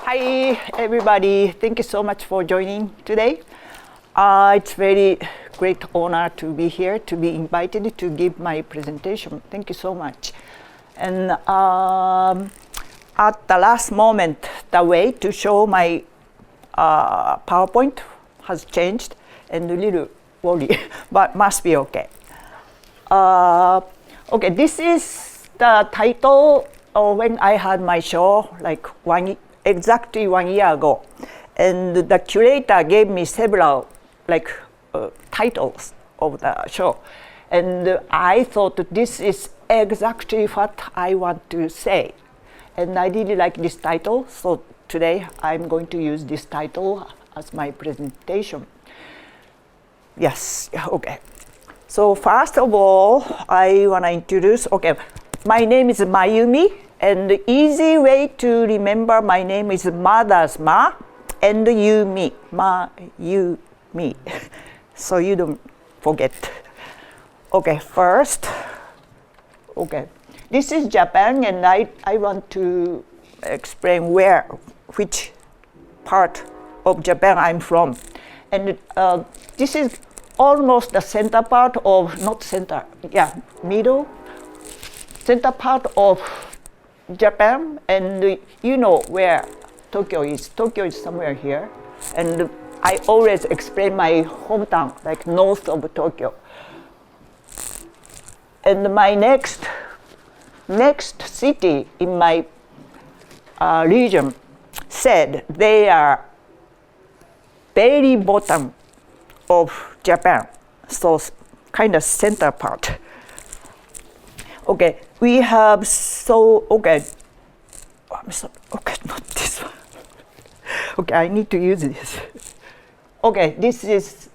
Hi, everybody. Thank you so much for joining today. It's very great honor to be here, to be invited to give my presentation. Thank you so much. And at the last moment, the way to show my PowerPoint has changed and a little worry, but must be okay. Okay, this is the title when I had my show like exactly 1 year ago. And the curator gave me several titles of the show. And I thought this is exactly what I want to say. And I really like this title, so today I'm going to use this title as my presentation. Yes, okay. So first of all, I want to introduce, my name is Mayumi, and the easy way to remember my name is Mother's Ma, and Yumi, Ma-you-mi, so you don't forget. Okay, first, this is Japan, and I want to explain which part of Japan I'm from. And this is almost the center part of, not center, middle, center part of Japan, and you know where Tokyo is. Tokyo is somewhere here, and I always explain my hometown, like north of Tokyo. And my next city in my region said they are very bottom of Japan, so kind of center part. Okay, we have I'm sorry, not this one. Okay, I need to use this. Okay, this is,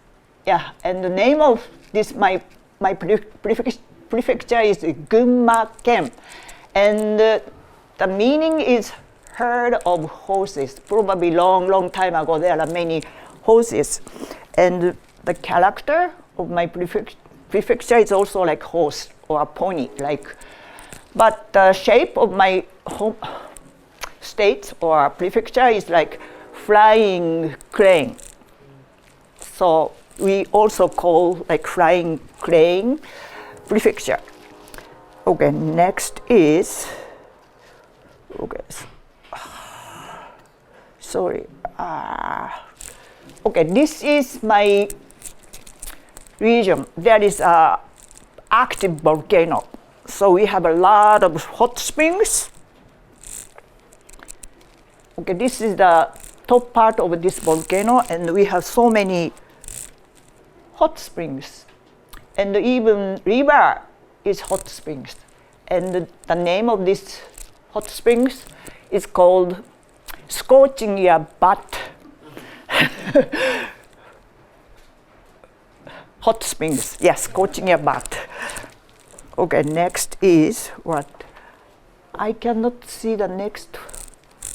and the name of this, my prefecture is Gunma Ken. And the meaning is herd of horses. Probably long time ago, there are many horses. And the character of my prefecture is also like horse or a pony, but the shape of my home state or prefecture is like flying crane. So we also call like flying crane prefecture. Okay, next is, sorry. Okay, this is my region. There is an active volcano. So we have a lot of hot springs. Okay, this is the top part of this volcano, and we have so many hot springs. And even river is hot springs. And the name of this hot springs is called Scorching Your Butt. Hot springs, yes, scorching your butt. Okay, next is what? I cannot see the next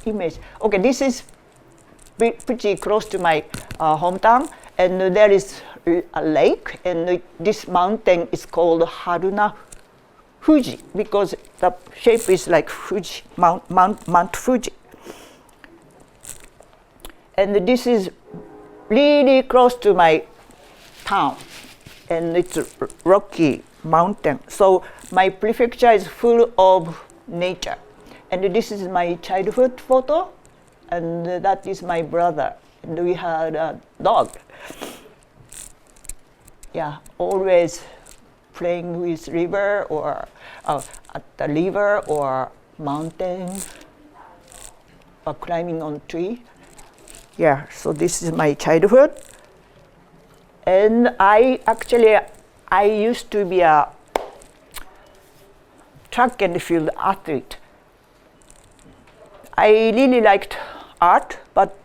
image. Okay, this is pretty close to my hometown, and there is a lake, and this mountain is called Haruna Fuji because the shape is like Fuji, Mount Fuji. And this is really close to my town, and it's a rocky mountain. So my prefecture is full of nature. And this is my childhood photo, and that is my brother. And we had a dog. Yeah, always playing with river or at the river or mountain or climbing on tree. Yeah, so this is my childhood. And I used to be a track and field athlete. I really liked art, but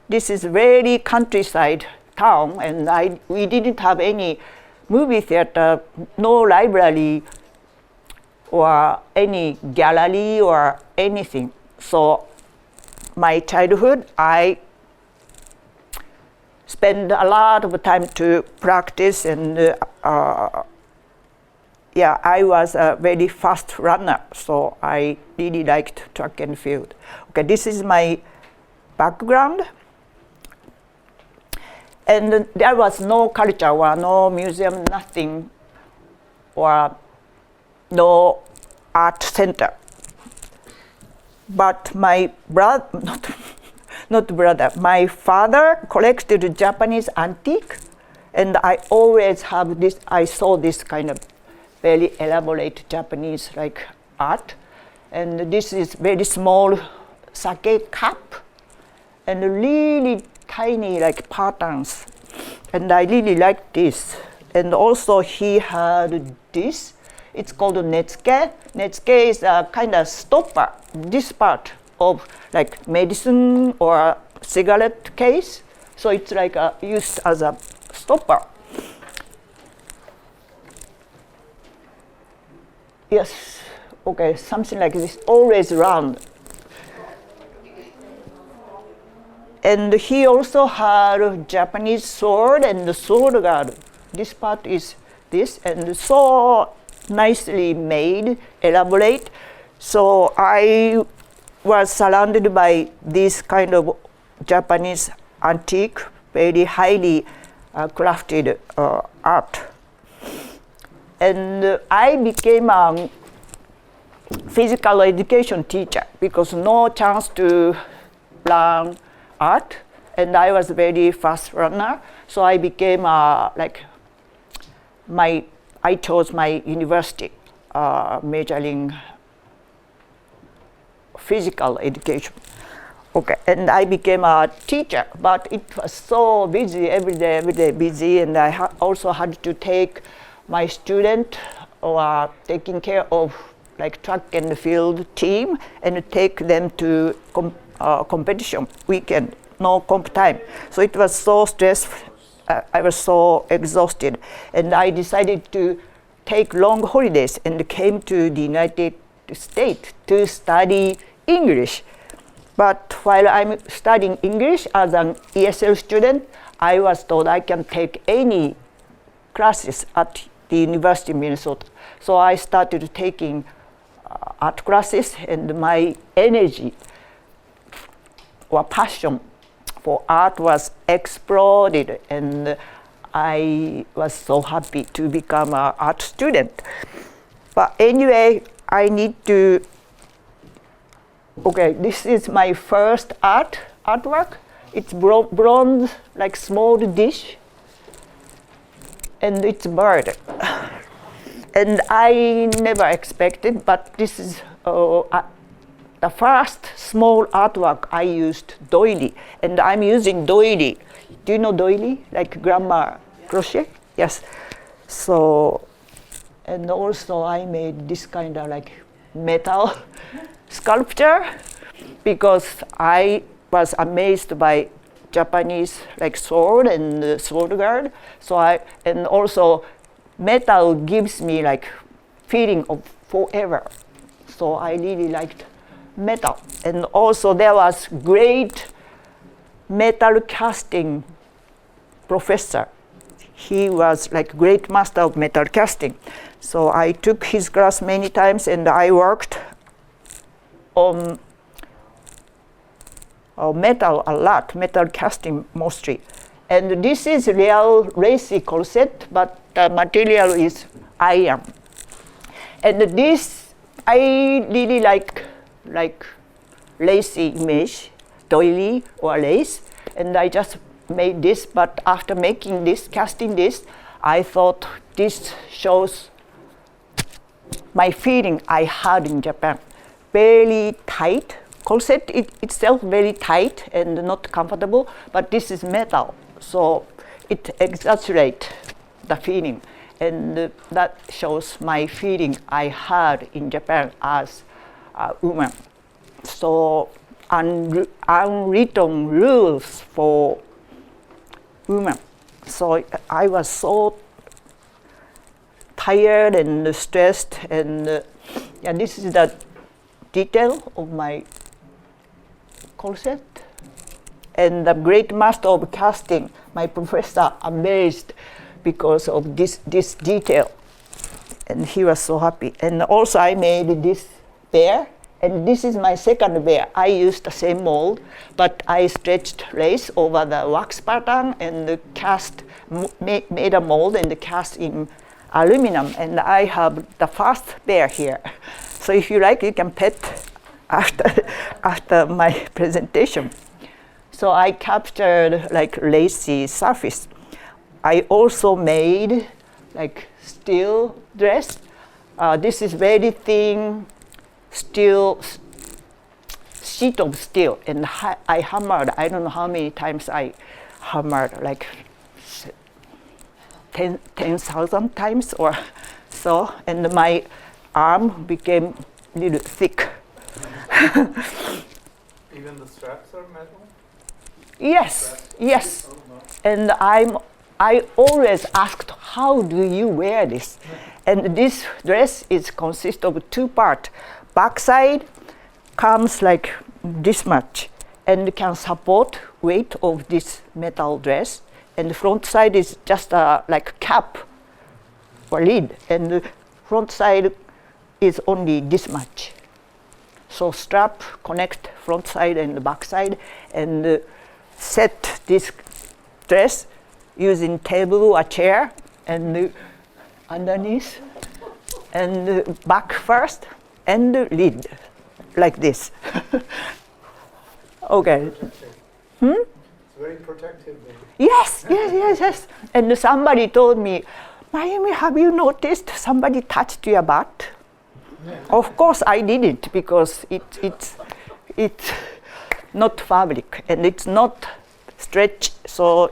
this is very countryside town, and we didn't have any movie theater, no library, or any gallery or anything. So my childhood, I spend a lot of time to practice, and I was a very fast runner, so I really liked track and field. Okay, this is my background. And there was no culture or no museum, nothing, or no art center. But my brother, not brother, my father collected Japanese antique, and I always have this, I saw this kind of very elaborate Japanese like art. And this is very small sake cup, and really tiny like patterns, and I really like this. And also he had this, it's called netsuke. Netsuke is a kind of stopper, this part of like medicine or cigarette case, so it's like used as a stopper. Yes, okay, something like this, always round. And he also had a Japanese sword and the sword guard. This part is this, and so nicely made, elaborate. So I was surrounded by this kind of Japanese antique, very highly crafted art. And I became a physical education teacher because no chance to learn art, and I was a very fast runner, so I became like I chose my university majoring physical education. Okay, and I became a teacher, but it was so busy, every day busy, and I also had to take my student or taking care of like track and field team and take them to competition weekend, no comp time. So it was so stressful. I was so exhausted, and I decided to take long holidays and came to the United States to study English. But while I'm studying English as an ESL student, I was told I can take any classes at the University of Minnesota. So I started taking art classes, and my energy or passion for art was exploded, and I was so happy to become an art student. But anyway, I need to, okay, this is my first artwork. It's bronze, like small dish, and it's bird. And I never expected, but this is the first small artwork I used doily, and I'm using doily. Do you know doily, like grandma crochet? Yes. So, and also I made this kind of like metal sculpture because I was amazed by Japanese like sword and sword guard. So and also metal gives me like feeling of forever. So I really liked metal. And also there was great metal casting professor. He was like great master of metal casting. So I took his class many times, and I worked on metal a lot, metal casting mostly. And this is real lacy corset, but the material is iron. And this, I really like lacy image, doily or lace, and I just made this. But after making this, casting this, I thought this shows my feeling I had in Japan. Very tight corset itself, very tight and not comfortable, but this is metal, so it exaggerates the feeling, and that shows my feeling I had in Japan as a woman. So unwritten rules for women. So I was so tired and stressed, and yeah, this is the detail of my corset. And the great master of casting, my professor, amazed because of this detail, and he was so happy. And also I made this bear And this is my second bear. I used the same mold, but I stretched lace over the wax pattern and made a mold and cast in aluminum. And I have the first bear here. So if you like, you can pet after my presentation. So I captured like lacy surface. I also made like steel dress. This is very thin steel, sheet of steel, and I hammered, I don't know how many times I hammered, like 10,000 times or so, and my arm became a little thick. Even the straps are metal? Yes, yes. And I always asked, how do you wear this? And this dress consists of two parts. Backside comes like this much and can support weight of this metal dress. And the front side is just like cap or lid. And the front side is only this much. So strap connect front side and the back side and set this dress using table or chair and underneath and back first and lid like this. Okay. It's very protective. Yes. And somebody told me, Mayumi, have you noticed somebody touched your butt? Yeah. Of course I didn't, because it's not fabric and it's not stretch. So,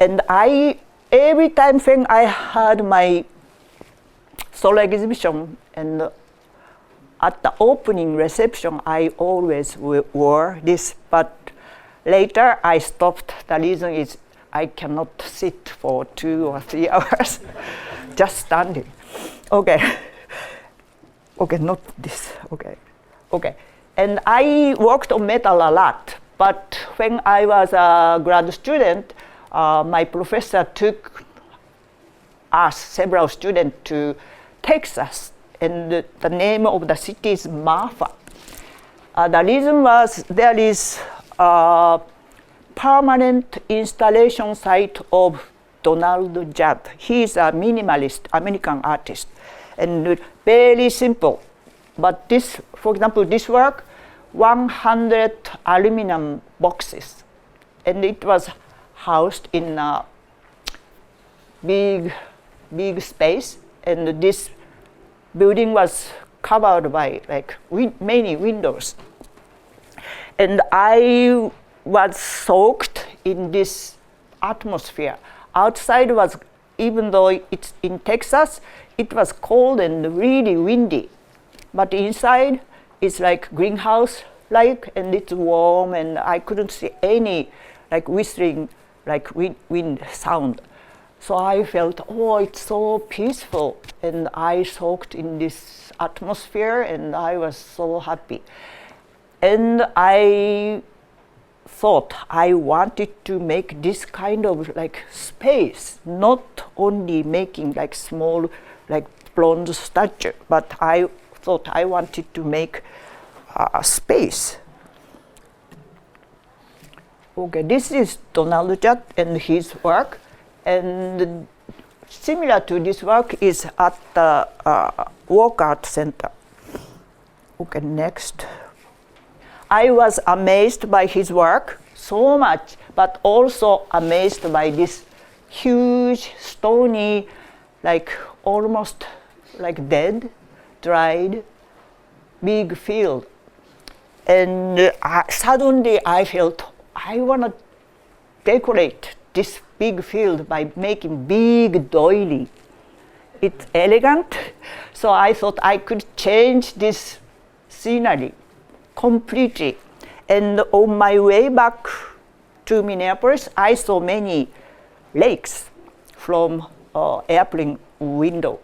and every time when I had my solo exhibition and at the opening reception, I always wore this, but later I stopped. The reason is I cannot sit for 2 or 3 hours, just standing. Okay. Okay, not this. Okay. And I worked on metal a lot, but when I was a grad student, my professor took us, several students, to Texas, and the name of the city is Marfa. The reason was there is a permanent installation site of Donald Judd. He is a minimalist American artist, and very simple. But this, for example, this work, 100 aluminum boxes, and it was housed in a big space, and this building was covered by like many windows. And I was soaked in this atmosphere. Outside was, even though it's in Texas, it was cold and really windy. But inside it's like greenhouse-like, and it's warm, and I couldn't see any like whistling, like wind sound. So I felt, oh, it's so peaceful, and I soaked in this atmosphere, and I was so happy. And I thought I wanted to make this kind of like space, not only making like small like bronze statue, but I thought I wanted to make a space. Okay, this is Donald Judd and his work. And similar to this work is at the Walk Art Center. Okay, next. I was amazed by his work so much, but also amazed by this huge, stony, like almost like dead, dried, big field. And suddenly I felt I want to decorate this big field by making big doily. It's elegant, so I thought I could change this scenery completely. And on my way back to Minneapolis, I saw many lakes from airplane window.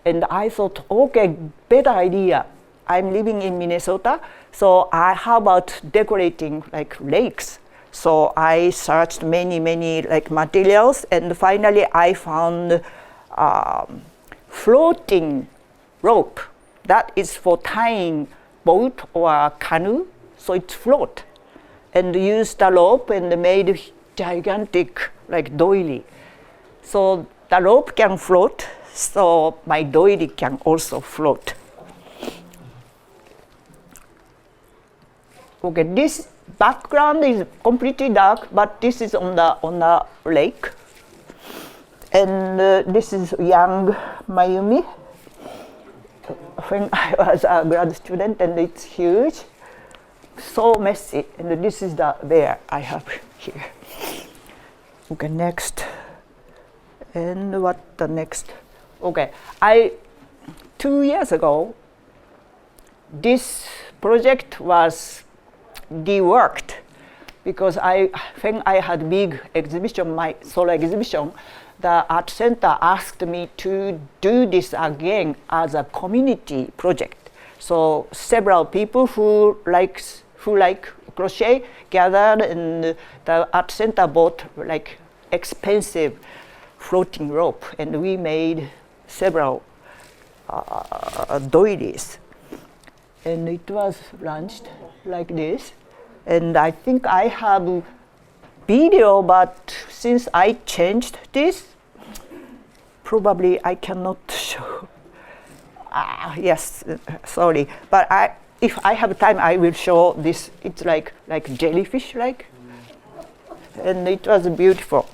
And I thought, okay, better idea. I'm living in Minnesota, so how about decorating like lakes? So I searched many like materials, and finally I found floating rope. that is for tying boat or canoe, so it float. And use the rope and made gigantic like doily. So the rope can float, so my doily can also float. Okay, this background is completely dark, but this is on the lake. And this is young Mayumi when I was a grad student, and it's huge, so messy. And this is the bear I have here. Okay, next. And what the next? Okay, 2 years ago, this project was deworked because when I had big exhibition, my solo exhibition, the art center asked me to do this again as a community project. So several people who like crochet gathered, and the art center bought like expensive floating rope, and we made several doilies. And it was launched like this. And I think I have video, but since I changed this, probably I cannot show. Yes, sorry. But if I have time, I will show this. It's like jellyfish-like. And it was beautiful.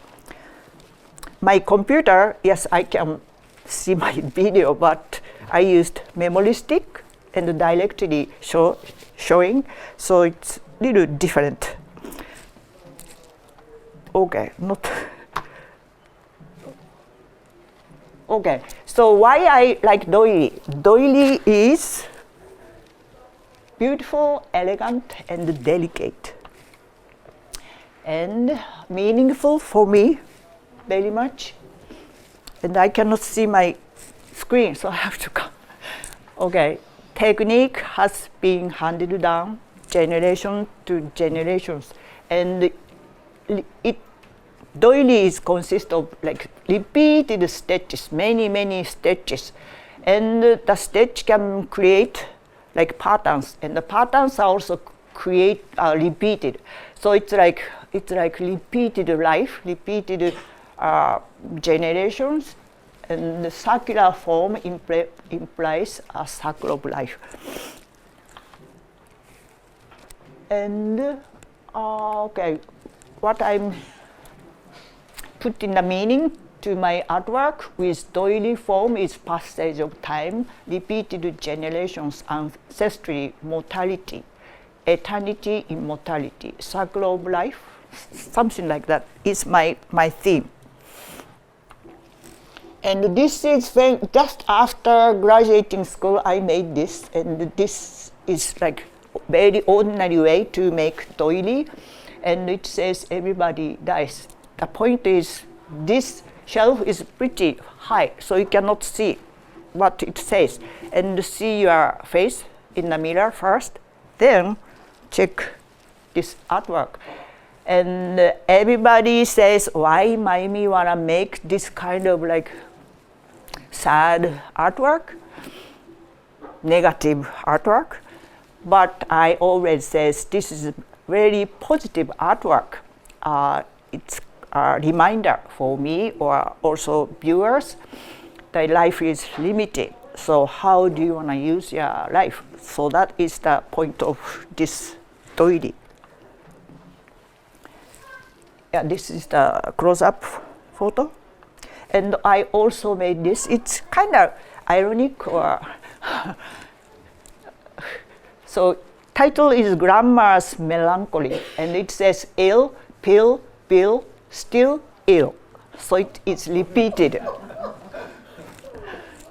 My computer, yes, I can see my video, but I used memory stick and directly showing, so it's a little different. Okay, not. Okay, so why I like doily? Doily is beautiful, elegant, and delicate, and meaningful for me very much. And I cannot see my screen, so I have to come. Okay, technique has been handed down generation to generations, and doily consists of like repeated stitches, many stitches, and the stitch can create like patterns, and the patterns are also repeated. So it's like repeated life, repeated generations, and the circular form implies a circle of life. And okay, what I'm putting the meaning to my artwork with doily form is passage of time, repeated generations, ancestry, mortality, eternity, immortality, circle of life, something like that is my theme. And this is when just after graduating school I made this, and this is like very ordinary way to make doily, and it says everybody dies. The point is this shelf is pretty high, so you cannot see what it says, and see your face in the mirror first, then check this artwork. And everybody says, why Mayumi wanna make this kind of like sad artwork, negative artwork? But I always says this is very positive artwork. It's a reminder for me, or also viewers, that life is limited. So how do you want to use your life? So that is the point of this doily. Yeah, this is the close-up photo. And I also made this. It's kind of ironic, or so title is Grandma's Melancholy, and it says ill, pill, bill, still ill. So it's repeated.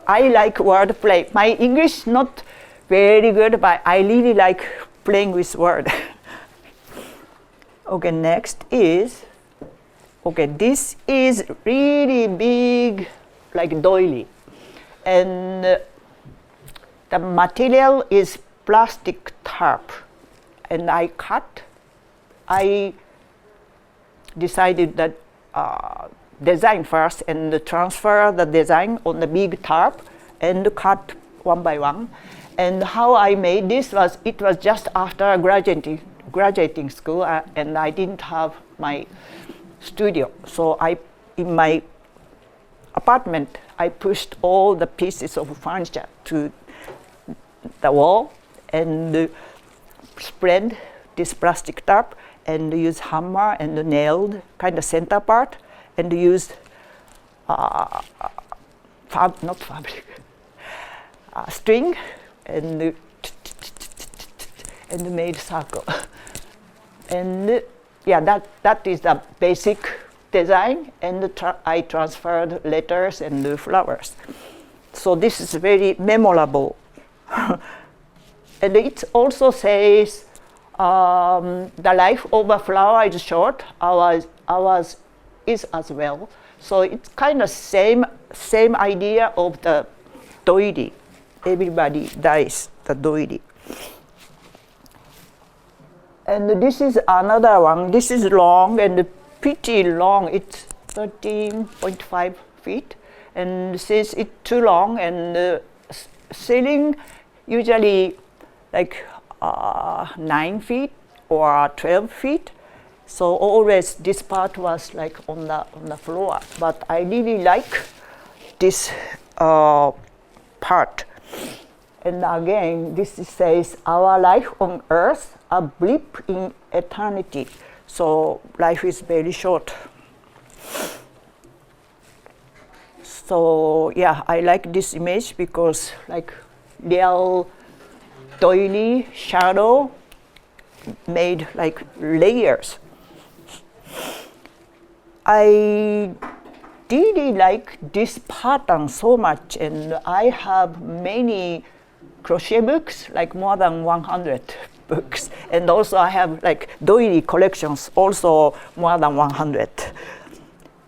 I like wordplay. My English not very good, but I really like playing with words. Okay, next is, okay, this is really big, like doily. And the material is plastic tarp. And I decided that design first and transfer the design on the big tarp and cut one by one. And how I made this was, it was just after graduating school, and I didn't have my studio. So in my apartment, I pushed all the pieces of furniture to the wall and spread this plastic tarp and use hammer and nailed kind of center part and used not fabric, string and made circle. And yeah, that is the basic design, and I transferred letters and flowers. So this is very memorable. And it also says the life of a flower is short, ours is as well. So it's kind of same idea of the doili. Everybody dies, the doili. And this is another one. This is long and pretty long. It's 13.5 feet. And since it's too long, and ceiling usually like 9 feet or 12 feet. So always this part was like on the floor. But I really like this part. And again, this says, our life on earth, a blip in eternity. So life is very short. So yeah, I like this image because like real doily shadow made like layers. I really like this pattern so much, and I have many crochet books, like more than 100 books, and also I have like doily collections, also more than 100.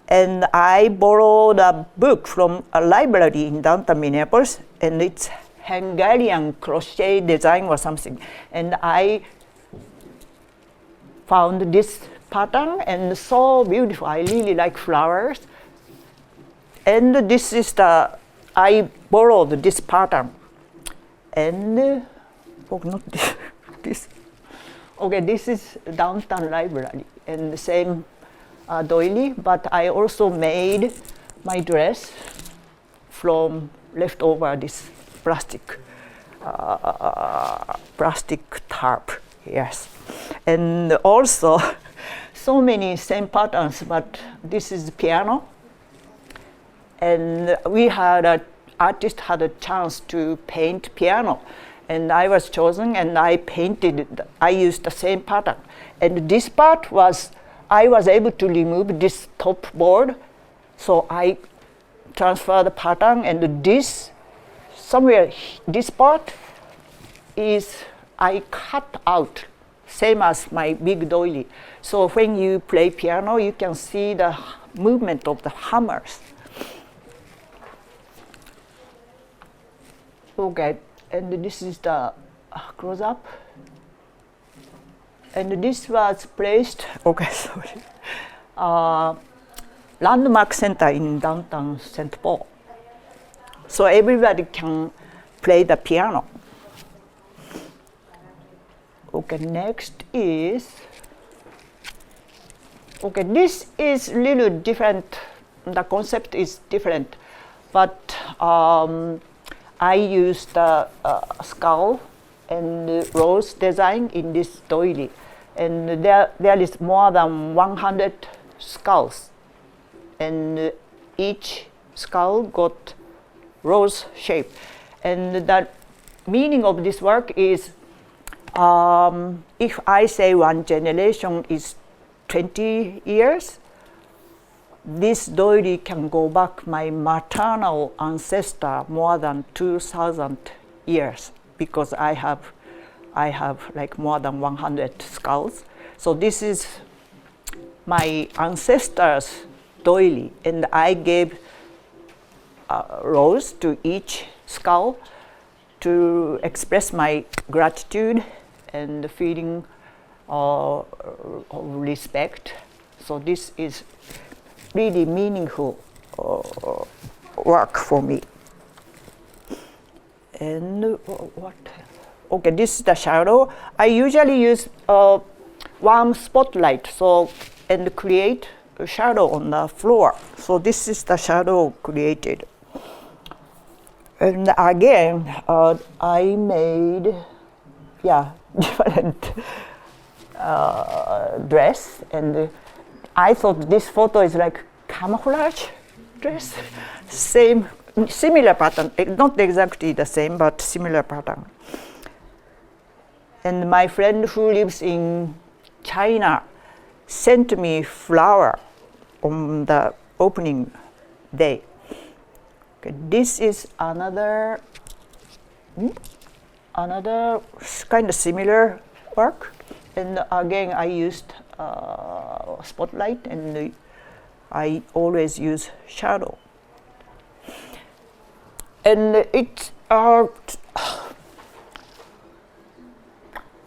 And I borrowed a book from a library in downtown Minneapolis, and it's Hungarian crochet design or something. And I found this pattern and so beautiful. I really like flowers. And this is I borrowed this pattern. And, oh, not this. Okay, this is downtown library and the same doily, but I also made my dress from leftover this plastic tarp, yes. And also, so many same patterns, but this is piano. And artist had a chance to paint piano. And I was chosen, and I used the same pattern. And this part I was able to remove this top board, so I transferred the pattern, and this part I cut out, same as my big doily. So when you play piano, you can see the movement of the hammers. Okay, and this is the close-up. And this was placed, okay, sorry, landmark center in downtown St. Paul. So everybody can play the piano. Okay, next is, okay, this is a little different. The concept is different, but I used the skull and rose design in this doily. And there is more than 100 skulls. And each skull got rose shape. And the meaning of this work is, if I say one generation is 20 years, this doily can go back my maternal ancestor more than 2,000 years, because I have like more than 100 skulls. So this is my ancestors' doily, and I gave a rose to each skull to express my gratitude and the feeling of respect. So this is really meaningful work for me. And what? Okay, this is the shadow. I usually use warm spotlight and create a shadow on the floor. So this is the shadow created. And again, I made different dress, and I thought this photo is like camouflage dress, similar pattern, not exactly the same, but similar pattern. And my friend who lives in China sent me flower on the opening day. Okay, this is another kind of similar work, and again I used spotlight, and I always use shadow. And it's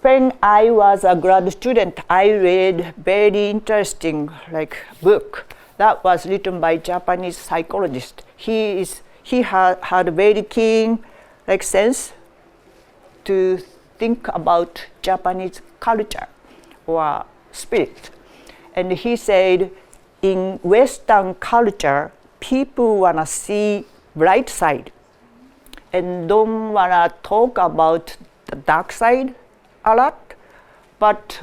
when I was a grad student, I read very interesting book that was written by Japanese psychologist. He had a very keen sense to think about Japanese culture or spirit. And he said, in Western culture, people wanna see bright side and don't wanna talk about the dark side a lot. But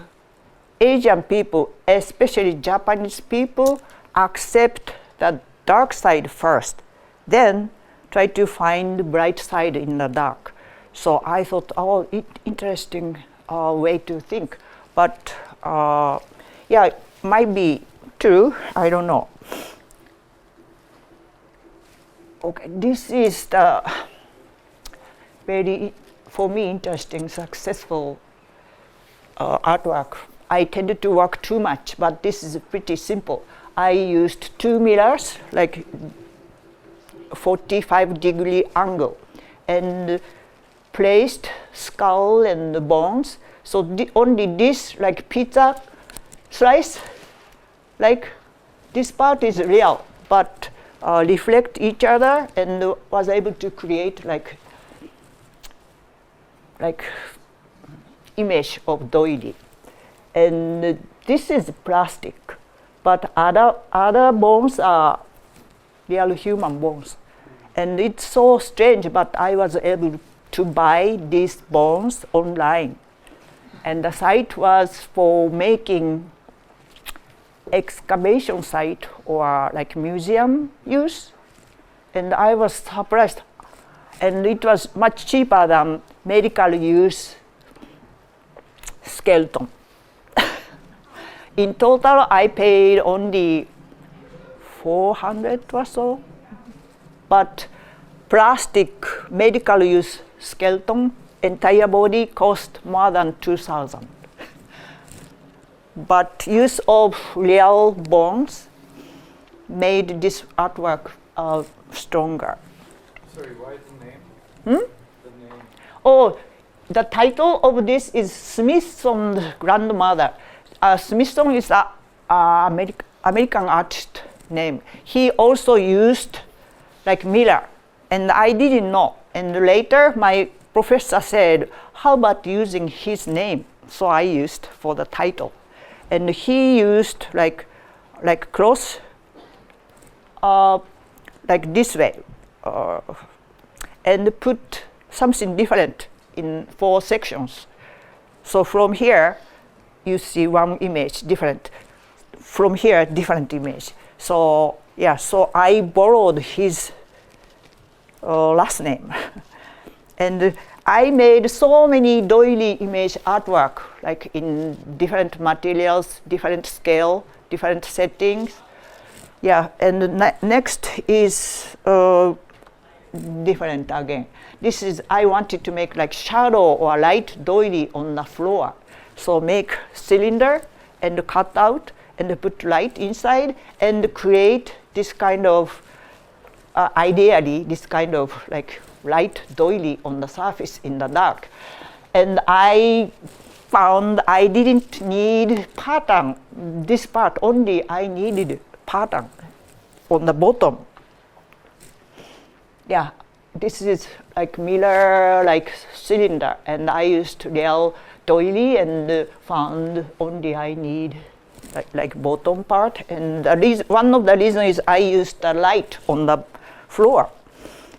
Asian people, especially Japanese people, accept the dark side first, then try to find the bright side in the dark. So I thought, interesting way to think. But it might be true, I don't know. Okay, this is the very, for me, interesting, successful artwork. I tended to work too much, but this is pretty simple. I used 2 mirrors, 45-degree angle, and placed skull and bones. So only this, pizza slice, this part is real, but reflect each other, and was able to create image of doily. And this is plastic, but other bones are real human bones. And it's so strange, but I was able to buy these bones online. And the site was for making excavation site or museum use. And I was surprised. And it was much cheaper than medical use skeleton. In total, I paid only 400 or so. But plastic medical use skeleton, entire body cost more than 2,000. But use of real bones made this artwork stronger. Sorry, why the name? The name. Oh, the title of this is Smithson's grandmother. Smithson is an American artist name. He also used mirror, and I didn't know. And later my professor said, how about using his name? So I used for the title. And he used cross this way, and put something different in 4 sections. So from here, you see one image different. From here, different image. So so I borrowed his last name. And I made so many doily image artwork, in different materials, different scale, different settings. And next is different again. This is, I wanted to make shadow or light doily on the floor. So make cylinder and cut out and put light inside and create this kind of, ideally, this kind of light doily on the surface in the dark. And I found I didn't need pattern. This part only I needed pattern on the bottom. this is like mirror, like cylinder, and I used real doily and found only I need like bottom part. And one of the reasons is I used the light on the floor,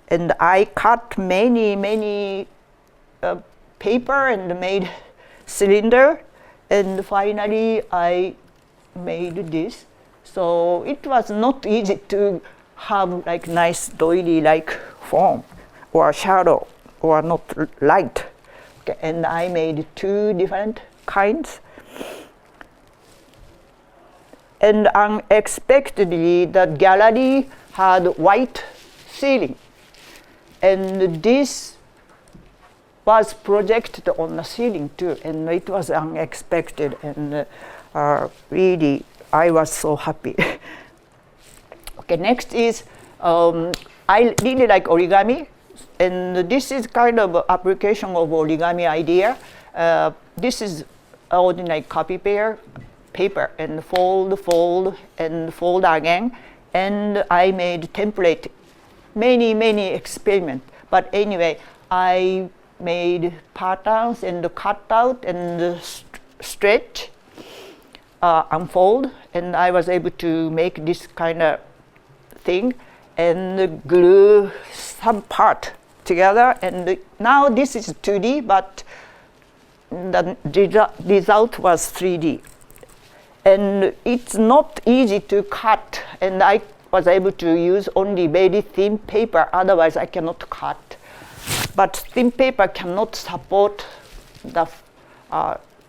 and I cut many paper and made cylinder, and finally I made this. So it was not easy to have like nice doily like form or shadow or not light. Okay, and I made 2 different kinds. And unexpectedly, the gallery had white ceiling, and this was projected on the ceiling too, and it was unexpected, and really I was so happy. Okay, next is I really like origami, and this is kind of application of origami idea. This is ordinary copy paper and fold and fold again, and I made template, many experiments. But anyway, I made patterns and cut out and stretch, unfold, and I was able to make this kind of thing and glue some part together. And now this is 2D, but the result was 3D. And it's not easy to cut, and I was able to use only very thin paper, otherwise I cannot cut. But thin paper cannot support the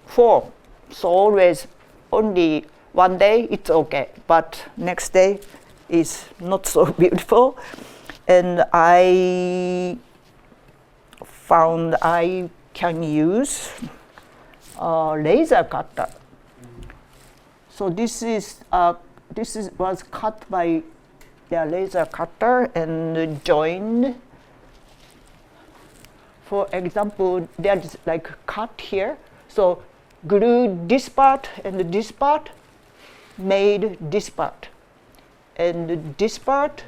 form, so always only one day it's okay, but next day is not so beautiful. And I found I can use laser cutter. So this was cut by the laser cutter and joined. For example, there's like cut here. So glue this part and this part, made this part. And this part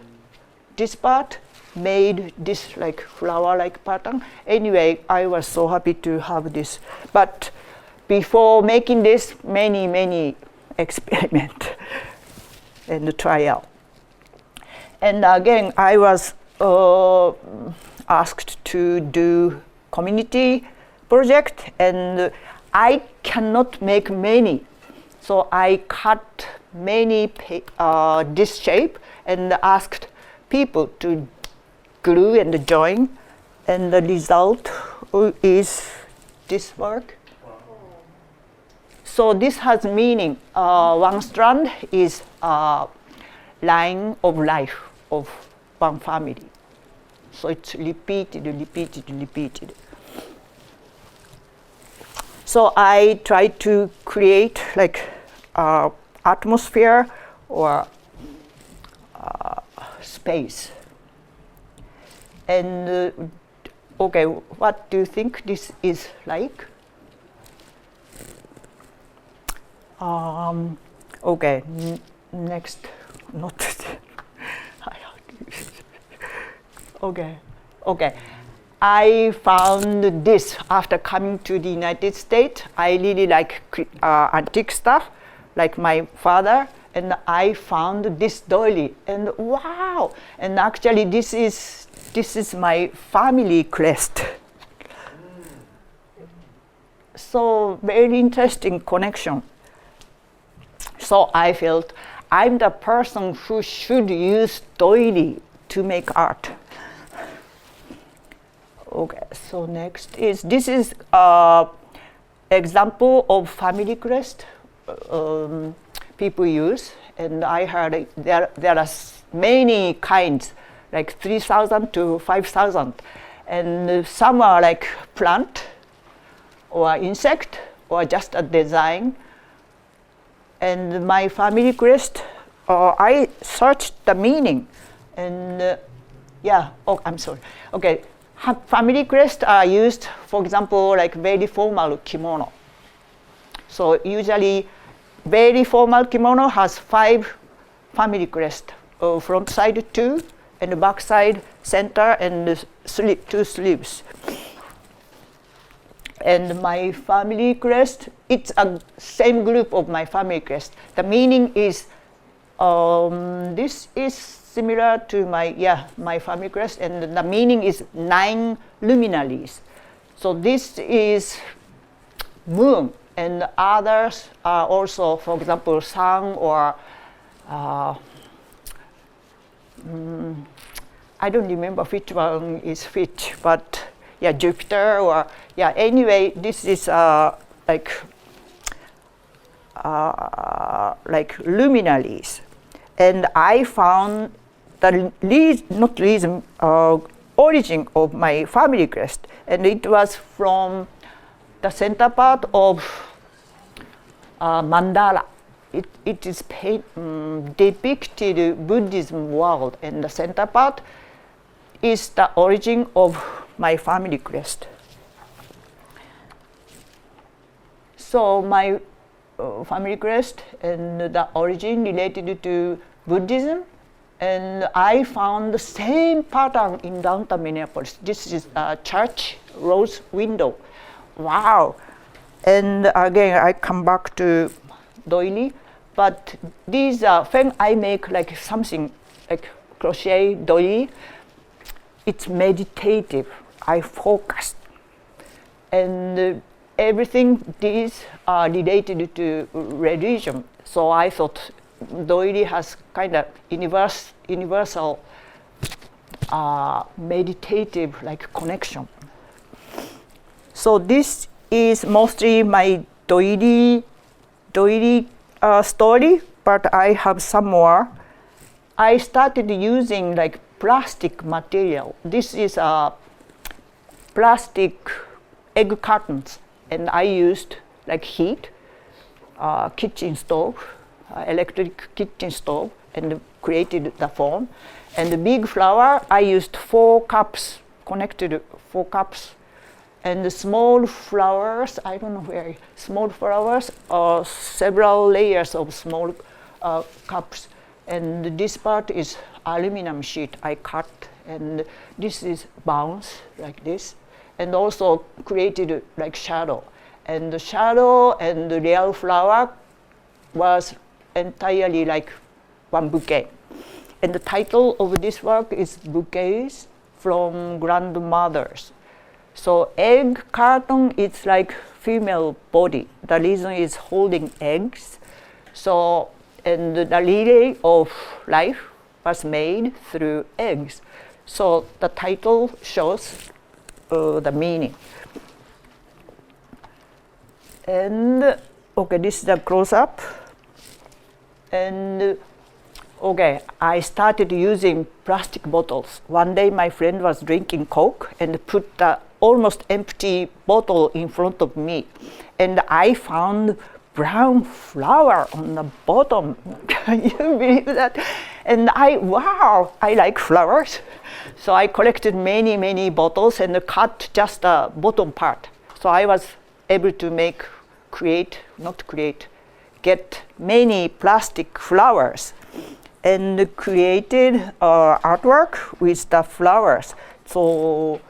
made this like flower-like pattern. Anyway, I was so happy to have this. But before making this, many experiment and trial. And again, I was asked to do community project, and I cannot make many. So I cut many this shape and asked people to glue and join, and the result is this work. So this has meaning. One strand is a line of life of one family. So it's repeated. So I try to create like atmosphere or space. And okay, what do you think this is like? Okay, next, not okay. I found this after coming to the United States. I really like antique stuff, like my father, and I found this doily, and wow! And actually, this is my family crest. So very interesting connection. So I felt I'm the person who should use doily to make art. Okay, so next is this is example of family crest people use, and I heard there are many kinds, like 3,000 to 5,000, and some are like plant or insect or just a design. And my family crest, I searched the meaning, and I'm sorry. Okay, family crest are used, for example, like very formal kimono. So usually, very formal kimono has 5 family crest, front side 2, and the back side, center, and the two sleeves. And my family crest, it's a same group of my family crest. The meaning is, this is similar to my family crest, and the meaning is 9 luminaries. So this is moon, and others are also, for example, sun or I don't remember which one is which, but Jupiter or anyway, this is like luminaries. And I found the origin of my family crest, and it was from the center part of mandala. It is depicted Buddhism world, and the center part is the origin of my family crest. So my family crest and the origin related to Buddhism, and I found the same pattern in downtown Minneapolis. This is a church rose window. Wow! And again, I come back to doily, but these are when I make like something like crochet doily, it's meditative. I focus, and everything these are related to religion. So I thought doily has kind of universal meditative like connection. So this is mostly my doily story, but I have some more. I started using like plastic material. This is a plastic egg cartons, and I used like heat, kitchen stove, electric kitchen stove, and created the form. And the big flower, I used 4 cups, connected 4 cups. And the small flowers, I don't know where, small flowers are several layers of small cups. And this part is aluminum sheet I cut, and this is bounce like this. And also created like shadow. And the shadow and the real flower was entirely like one bouquet. And the title of this work is Bouquets from Grandmothers. So egg carton is like female body. The reason is holding eggs. So, and the relay of life was made through eggs. So the title shows the meaning. And okay, this is a close-up. And okay, I started using plastic bottles. One day my friend was drinking Coke and put the almost empty bottle in front of me. And I found brown flower on the bottom. Can you believe that? And I like flowers. So I collected many bottles and cut just the bottom part. So I was able to get many plastic flowers and created artwork with the flowers. So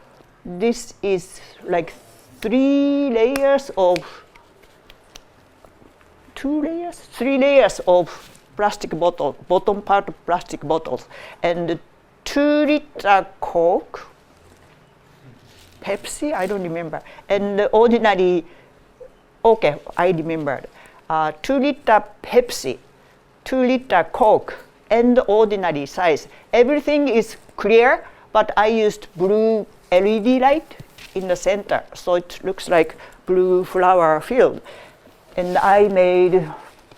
this is like 3 layers of plastic bottle, bottom part of plastic bottles, and 2-liter Coke, Pepsi, I don't remember, and ordinary, okay, I remembered, 2-liter Pepsi, 2-liter Coke, and ordinary size. Everything is clear, but I used blue LED light in the center, so it looks like blue flower field. And I made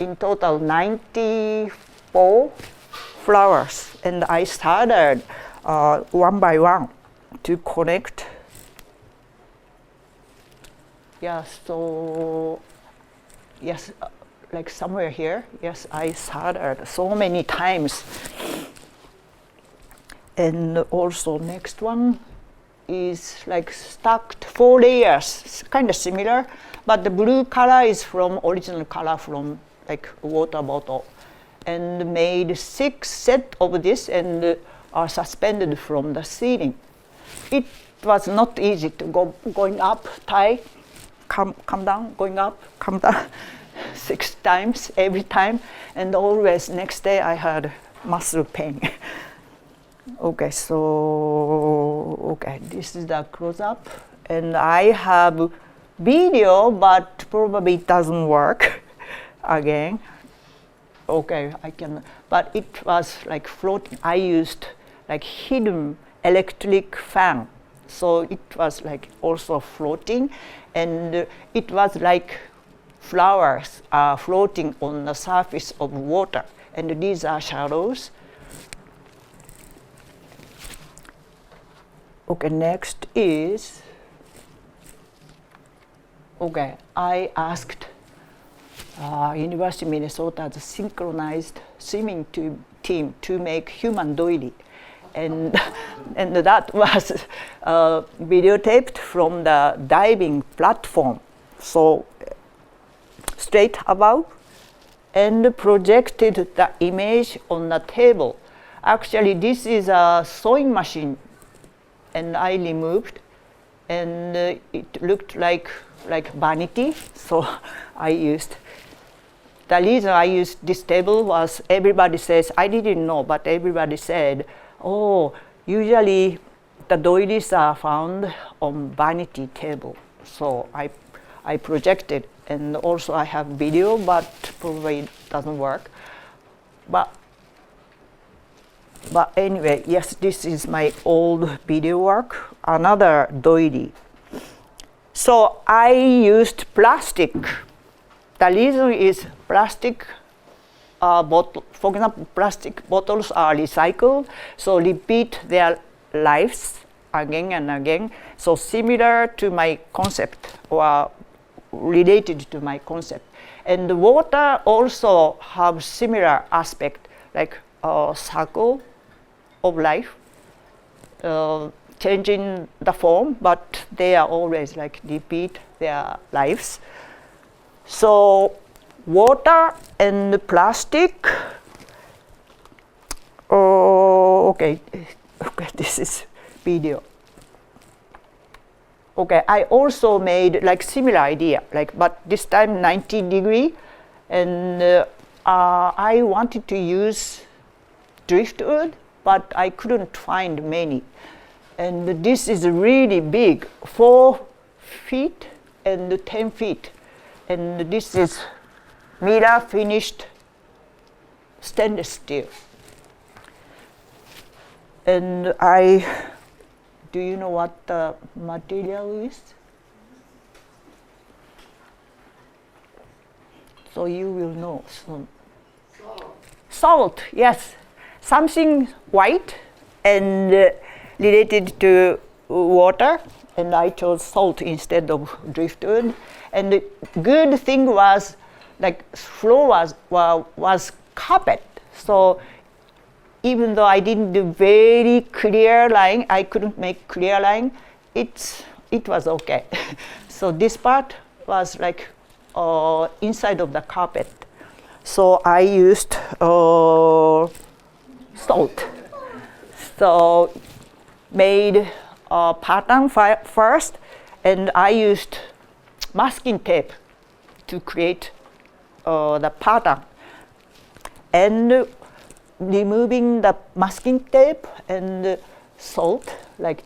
in total 94 flowers, and I started one by one to connect. Like somewhere here, yes, I started so many times. And also next one is like stacked 4 layers, kind of similar, but the blue color is from original color from like a water bottle. And made 6 sets of this, and are suspended from the ceiling. It was not easy to going up, tie, come down, going up, come down 6 times every time, and always next day I had muscle pain. Okay, so this is the close-up, and I have video, but probably it doesn't work again. Okay, I can, but it was like floating. I used like hidden electric fan, so it was like also floating, and it was like flowers are floating on the surface of water, and these are shadows. Okay, next is, I asked University of Minnesota's synchronized swimming team to make human doily. And that was videotaped from the diving platform, so straight above, and projected the image on the table. Actually, this is a sewing machine, and I removed, and it looked like vanity, so I used. The reason I used this table was everybody says, I didn't know, but everybody said, oh, usually the doilies are found on vanity table. So I projected, and also I have video, but probably it doesn't work. But anyway, yes, this is my old video work, another doily. So I used plastic. The reason is plastic bottle. For example, plastic bottles are recycled, so repeat their lives again and again. So similar to my concept, or related to my concept. And the water also have similar aspect, like a circle of life, changing the form, but they are always like repeat their lives. So water and plastic. Okay, this is video. Okay, I also made like similar idea, but this time 90-degree, and I wanted to use driftwood, but I couldn't find many. And this is really big, 4 feet and 10 feet. And this is mirror finished stainless steel. And do you know what the material is? So you will know soon. Salt, yes. Something white and related to water, and I chose salt instead of driftwood. And the good thing was, like, floor was carpet. So even though I didn't do very clear line, I couldn't make clear line, it was okay. So this part was like inside of the carpet. So I used salt. So made a pattern first, and I used masking tape to create the pattern. And removing the masking tape and salt, like,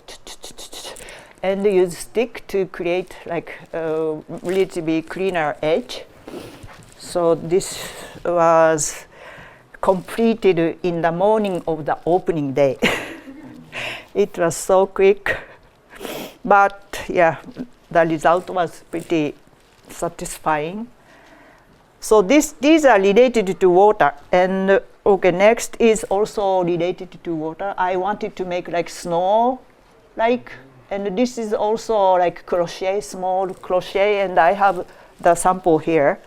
and use stick to create like a relatively cleaner edge. So this was completed in the morning of the opening day. It was so quick, but yeah, the result was pretty satisfying. So these are related to water, and okay, next is also related to water. I wanted to make like snow, and this is also like crochet, small crochet, and I have the sample here.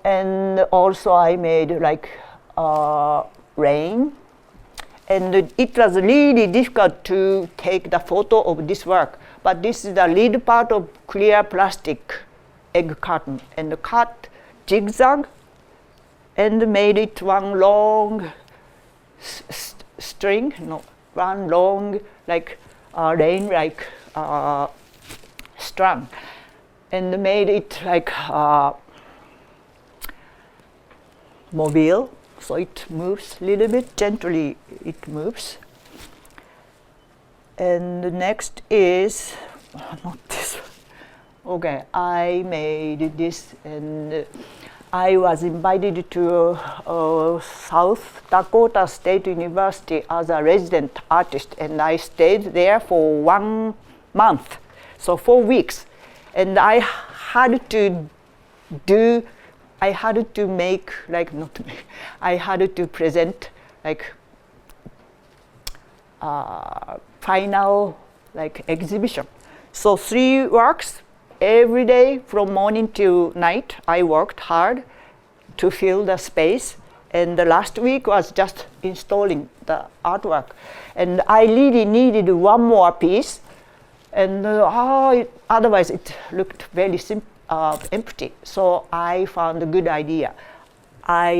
And also I made like rain, and it was really difficult to take the photo of this work. But this is the lead part of clear plastic egg carton, and cut zigzag and made it one long string, no, one long like rain-like strand, and made it like mobile, so it moves a little bit gently. It moves. And the next is not this. Okay, I made this, and I was invited to South Dakota State University as a resident artist, and I stayed there for 1 month, so 4 weeks, and I had to make like not make, I had to present like final like exhibition. So 3 works. Every day from morning till night, I worked hard to fill the space. And the last week was just installing the artwork. And I really needed one more piece. And otherwise it looked very empty. So I found a good idea. I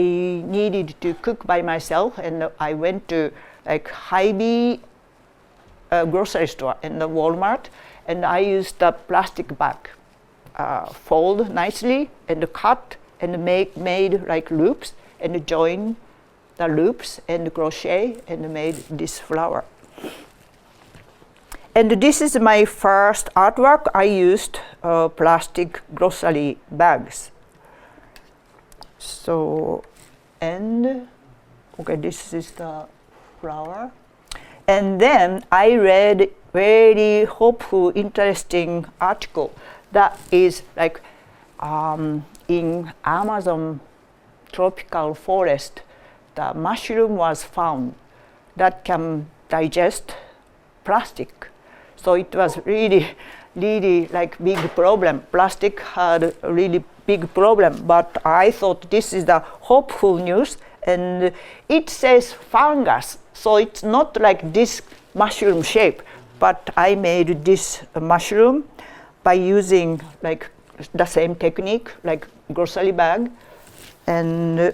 needed to cook by myself, and I went to like Hy-Vee grocery store and the Walmart, and I used a plastic bag, fold nicely and cut and made like loops and join the loops and crochet and made this flower. And this is my first artwork. I used plastic grocery bags. So, and okay, this is the flower. And then I read very hopeful, interesting article that is like in Amazon tropical forest, the mushroom was found that can digest plastic. So it was really like big problem. Plastic had a really big problem, but I thought this is the hopeful news, and it says fungus. So it's not like this mushroom shape, but I made this mushroom by using like the same technique, like grocery bag. And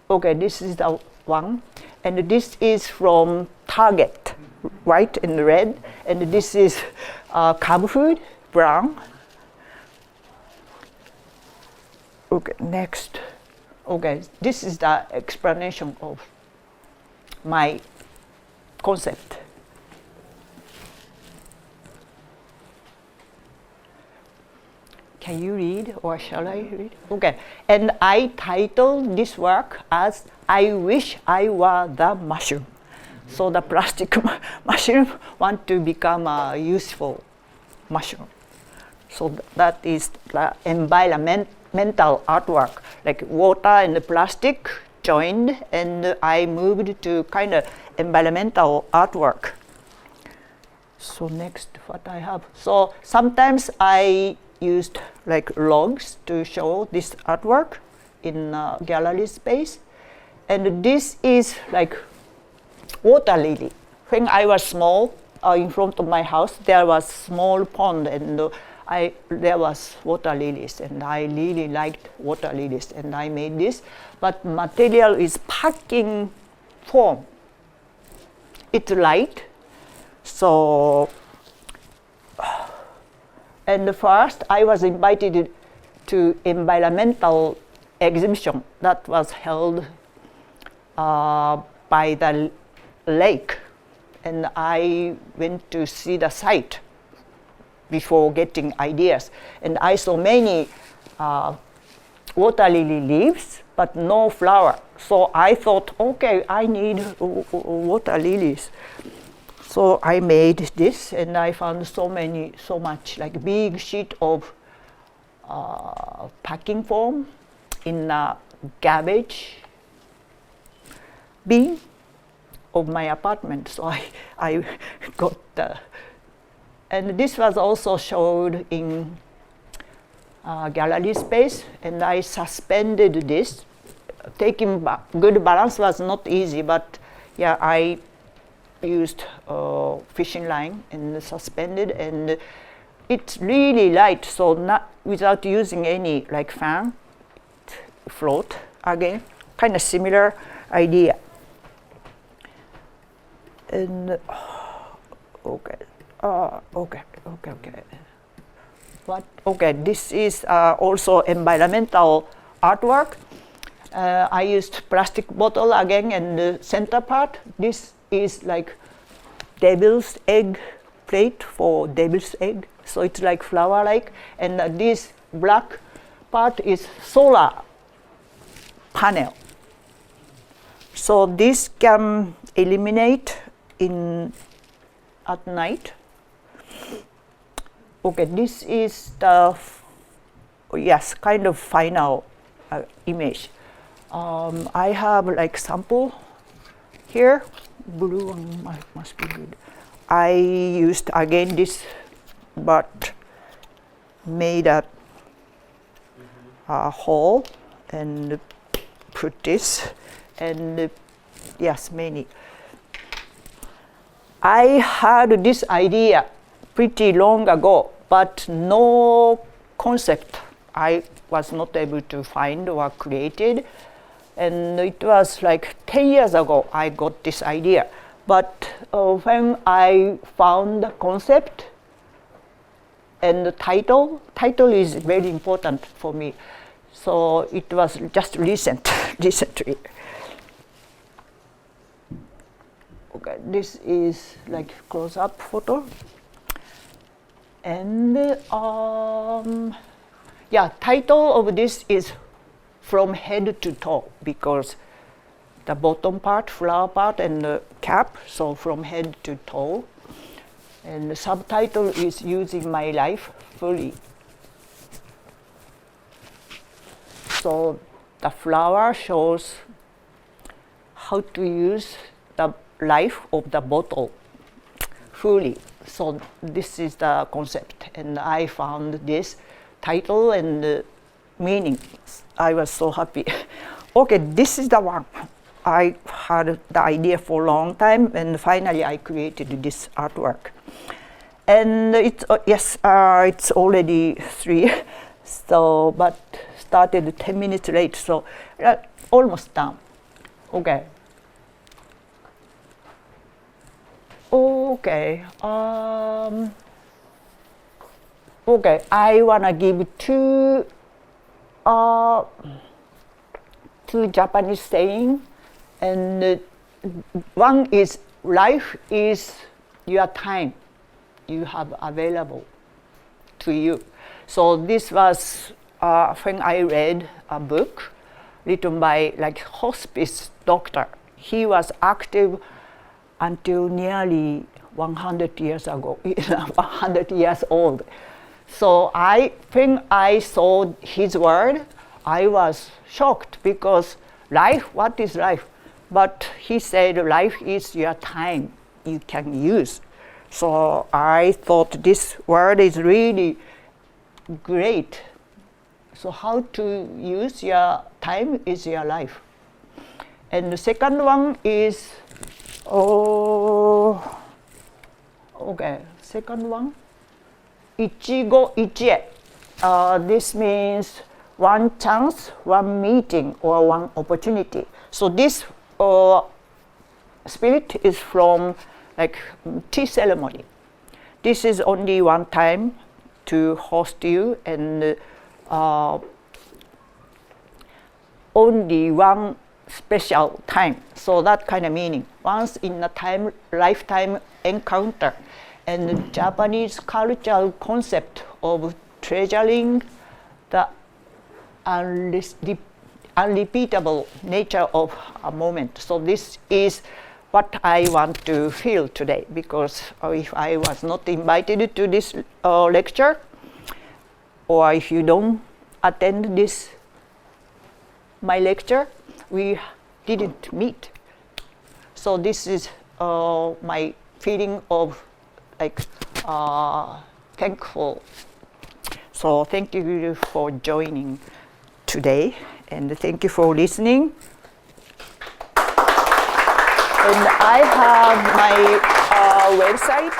okay, this is the one, and this is from Target, white and red, and this is cub food, brown. Okay, next. Okay, this is the explanation of my concept. Can you read, or shall I read? Okay, and I titled this work as "I Wish I Were the Mushroom." So the plastic mushroom want to become a useful mushroom. So that is the environmental artwork, like water and plastic joined, and I moved to kind of environmental artwork. So next, what I have. So sometimes I used like logs to show this artwork in gallery space, and this is like water lily. When I was small, in front of my house, there was small pond, and there was water lilies, and I really liked water lilies, and I made this. But material is packing foam. It's light, so. And first, I was invited to environmental exhibition that was held by the lake, and I went to see the site before getting ideas, and I saw many water lily leaves but no flower. So I thought, okay, I need water lilies. So I made this, and I found so much like big sheet of packing foam in a garbage bin of my apartment. So I got the, and this was also showed in gallery space, and I suspended this. Taking good balance was not easy, but yeah, I used fishing line and suspended, and it's really light, so not without using any like fan, it float again. Kind of similar idea. And okay. Okay. What? Okay, this is also environmental artwork. I used plastic bottle again, and the center part. This is like devil's egg plate for devil's egg. So it's like flower-like, and this black part is solar panel. So this can illuminate at night. Okay, this is the kind of final image. I have like sample here. Blue one must be good. I used again this, but made a hole and put this, and yes, many. I had this idea pretty long ago, but no concept I was not able to find or created. And it was like 10 years ago I got this idea. But when I found the concept and the title is very important for me. So it was just recently. Okay, this is like close-up photo. And title of this is From Head to Toe, because the bottom part, flower part, and the cap, so from head to toe. And the subtitle is Using My Life Fully. So the flower shows how to use the life of the bottle fully. So this is the concept, and I found this title and meaning. I was so happy. Okay, this is the one. I had the idea for a long time, and finally I created this artwork. And it's it's already 3, so but started 10 minutes late, so almost done. Okay. Okay. Okay. I wanna give two Japanese saying, and one is life is your time you have available to you. So this was when I read a book written by like hospice doctor. He was active until nearly 100 years ago, 100 years old. So when I saw his word, I was shocked, because life, what is life? But he said life is your time you can use. So I thought this word is really great. So how to use your time is your life. And the second one is, second one, Ichigo Ichie. This means one chance, one meeting, or one opportunity. So this spirit is from like tea ceremony. This is only one time to host you, and only one special time. So that kind of meaning, once in a lifetime encounter. And the Japanese cultural concept of treasuring the unrepeatable nature of a moment. So this is what I want to feel today, because if I was not invited to this lecture, or if you don't attend my lecture, we didn't meet. So this is my feeling of like thankful. So thank you for joining today, and thank you for listening. And I have my website.